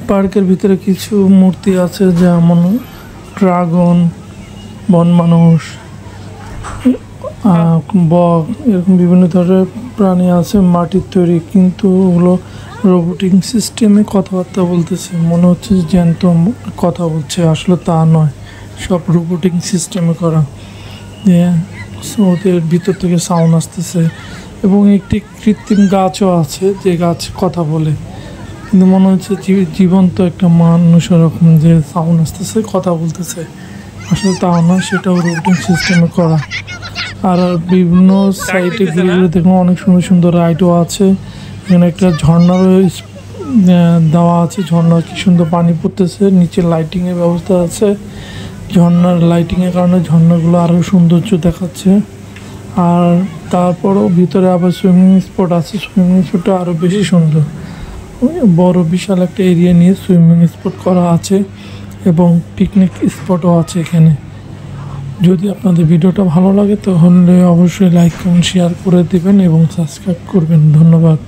পার্কের ভিতরে কিছু মূর্তি আছে, যেমন ড্রাগন, বন মানুষ, বক, এরকম বিভিন্ন ধরনের প্রাণী আছে মাটির তৈরি, কিন্তু ওগুলো রোবোটিক সিস্টেমে কথাবার্তা বলতেছে। মনে হচ্ছে জ্যান্ত কথা বলছে, আসলে তা নয়, সব রোবোটিক সিস্টেমে করা। ওদের ভিতর থেকে সাউন্ড আসতেছে এবং একটি কৃত্রিম গাছও আছে যে গাছ কথা বলে, কিন্তু মনে হচ্ছে জীবন্ত একটা মানুষ ওরকম যে সাউন্ড আসতেছে, কথা বলতেছে, আসলে তাও না, সেটাও রোবোটিক সিস্টেমে করা। আর বিভিন্ন সাইটে ঘুরে ঘুরে দেখলাম অনেক সুন্দর সুন্দর রাইডও আছে। এখানে একটা ঝর্ণারও দেওয়া আছে, ঝর্ণা কি সুন্দর পানি পড়তেছে, নিচে লাইটিংয়ের ব্যবস্থা আছে। ঝর্ণার লাইটিংয়ের কারণে ঝর্ণাগুলো আরও সৌন্দর্য দেখাচ্ছে। আর তারপরও ভিতরে আবার সুইমিং স্পট আছে, সুইমিং স্পটটা আরও বেশি সুন্দর, বড় বিশাল একটা এরিয়া নিয়ে সুইমিং স্পট করা আছে এবং পিকনিক স্পটও আছে এখানে। যদি আপনাদের ভিডিওটা ভালো লাগে তাহলে অবশ্যই লাইক কমেন্ট শেয়ার করে দেবেন এবং সাবস্ক্রাইব করবেন। ধন্যবাদ।